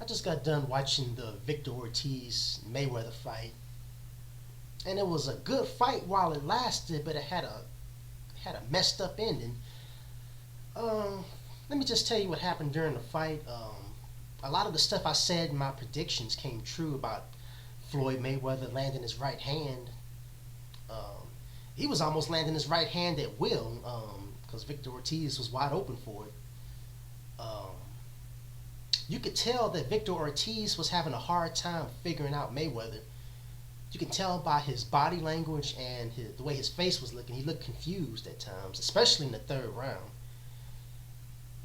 I just got done watching the Victor Ortiz Mayweather fight, and it was a good fight while it lasted, but it had a messed up ending. Um, Let me just tell you what happened during the fight. A lot of the stuff I said in my predictions came true about Floyd Mayweather landing his right hand. Um, he was almost landing his right hand at will because Victor Ortiz was wide open for it. Um, you could tell that Victor Ortiz was having a hard time figuring out Mayweather. You can tell by his body language and the way his face was looking. He looked confused at times, especially in the third round.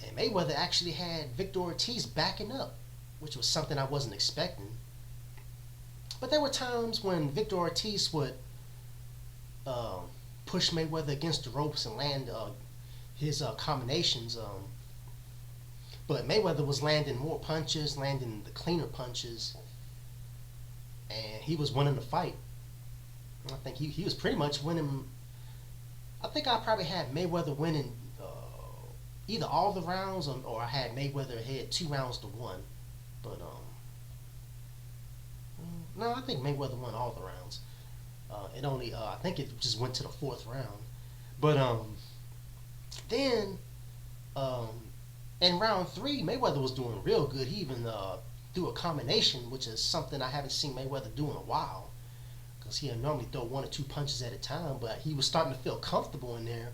And Mayweather actually had Victor Ortiz backing up, which was something I wasn't expecting. But there were times when Victor Ortiz would um, push Mayweather against the ropes and land his combinations. But Mayweather was landing more punches, landing the cleaner punches, and he was winning the fight. I think he was pretty much winning. I think I probably had Mayweather winning either all the rounds or I had Mayweather ahead 2 rounds to one. But no, I think Mayweather won all the rounds. It only I think it just went to the fourth round. But then um, in round three, Mayweather was doing real good. He even threw a combination, which is something I haven't seen Mayweather do in a while. Because he normally throw one or two punches at a time, but he was starting to feel comfortable in there,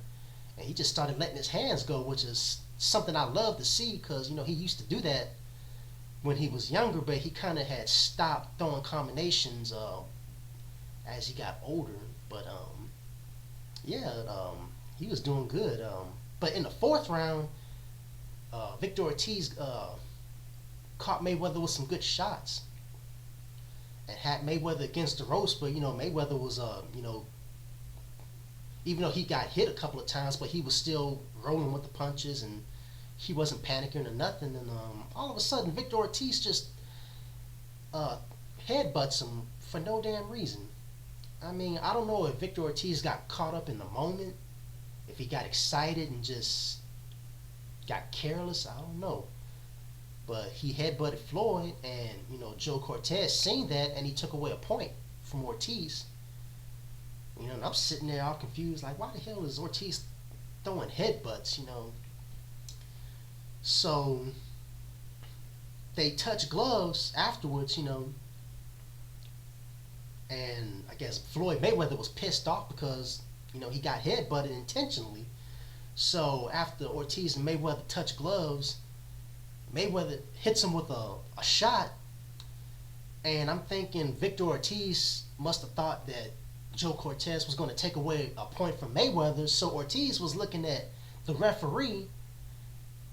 and he just started letting his hands go, which is something I love to see. Because he used to do that when he was younger, but he kind of had stopped throwing combinations as he got older. But yeah, he was doing good. But in the fourth round, Victor Ortiz caught Mayweather with some good shots and had Mayweather against the ropes. But Mayweather was even though he got hit a couple of times, but he was still rolling with the punches and he wasn't panicking or nothing. And all of a sudden, Victor Ortiz just uh, headbutts him for no damn reason. I mean, I don't know if Victor Ortiz got caught up in the moment, if he got excited and just got careless. I don't know. But he headbutted Floyd, and Joe Cortez seen that, and he took away a point from Ortiz. And I'm sitting there all confused, like, why the hell is Ortiz throwing headbutts? So they touch gloves afterwards, and I guess Floyd Mayweather was pissed off because he got headbutted intentionally. So after Ortiz and Mayweather touch gloves, Mayweather hits him with a shot, and I'm thinking Victor Ortiz must have thought that Joe Cortez was going to take away a point from Mayweather, so Ortiz was looking at the referee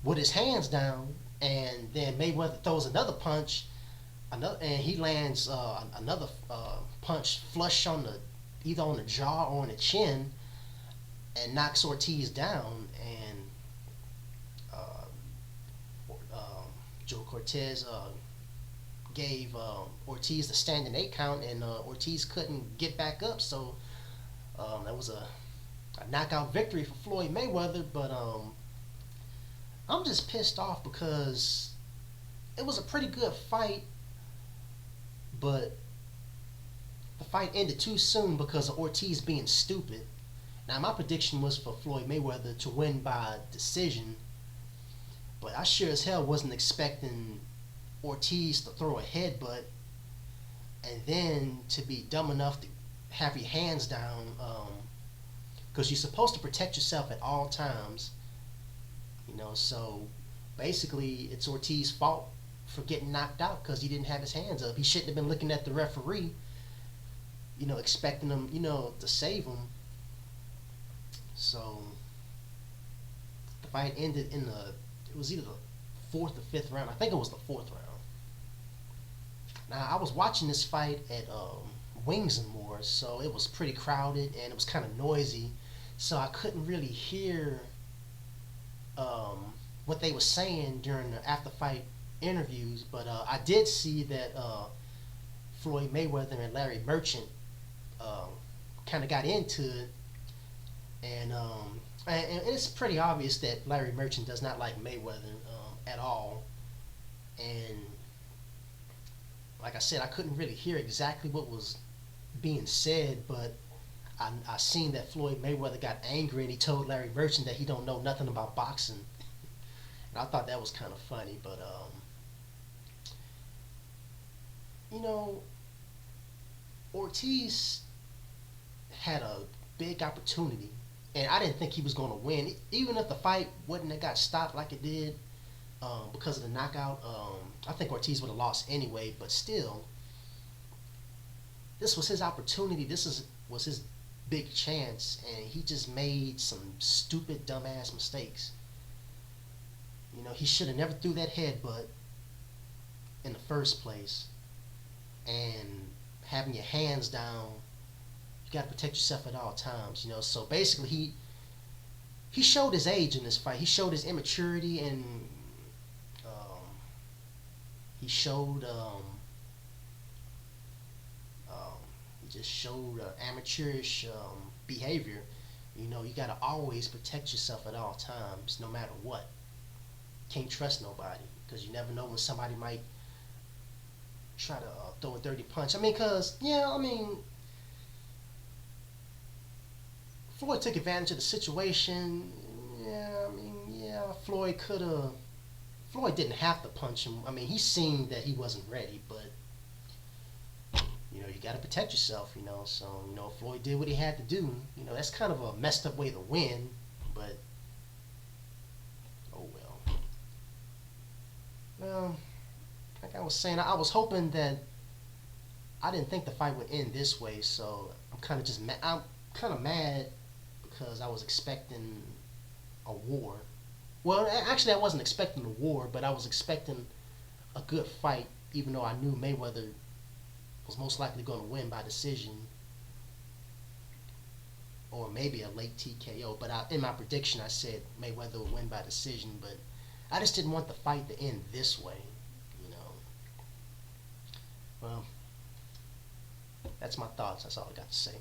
with his hands down, and then Mayweather throws another punch, and he lands another punch flush on either on the jaw or on the chin, and knocks Ortiz down, and Joe Cortez gave Ortiz the standing 8 count, and Ortiz couldn't get back up, so that was a knockout victory for Floyd Mayweather. But I'm just pissed off because it was a pretty good fight, but the fight ended too soon because of Ortiz being stupid. Now, my prediction was for Floyd Mayweather to win by decision, but I sure as hell wasn't expecting Ortiz to throw a headbutt and then to be dumb enough to have your hands down, because you're supposed to protect yourself at all times. So basically it's Ortiz's fault for getting knocked out because he didn't have his hands up. He shouldn't have been looking at the referee, expecting him, to save him. So the fight ended it was either the fourth or fifth round. I think it was the fourth round. Now, I was watching this fight at Wings and More, so it was pretty crowded and it was kind of noisy, so I couldn't really hear what they were saying during the after-fight interviews. But I did see that Floyd Mayweather and Larry Merchant kind of got into it, and it's pretty obvious that Larry Merchant does not like Mayweather at all, and like I said, I couldn't really hear exactly what was being said, but I seen that Floyd Mayweather got angry and he told Larry Merchant that he don't know nothing about boxing, and I thought that was kind of funny. But you know, Ortiz had a big opportunity, and I didn't think he was going to win. Even if the fight wouldn't have got stopped like it did because of the knockout, I think Ortiz would have lost anyway. But still, this was his opportunity. Was his big chance, and he just made some stupid, dumbass mistakes. You know, he should have never threw that headbutt in the first place. And having your hands down, you got to protect yourself at all times. You know, so basically he showed his age in this fight. He showed his immaturity, and he showed he just showed amateurish behavior. You know, you got to always protect yourself at all times, no matter what. Can't trust nobody because you never know when somebody might try to throw a dirty punch. I mean, because, yeah, I mean, Floyd took advantage of the situation. Yeah, I mean, yeah, Floyd could have. Floyd didn't have to punch him. I mean, he seen that he wasn't ready, but you know, you got to protect yourself. You know, so you know, Floyd did what he had to do. You know, that's kind of a messed up way to win, but oh well. Well, like I was saying, I was hoping that I didn't think the fight would end this way, so I'm kind of just mad. I'm kind of mad because I was expecting a war. Well, actually, I wasn't expecting a war, but I was expecting a good fight, even though I knew Mayweather was most likely going to win by decision or maybe a late TKO. But in my prediction, I said Mayweather would win by decision, but I just didn't want the fight to end this way, you know. Well, that's my thoughts. That's all I got to say.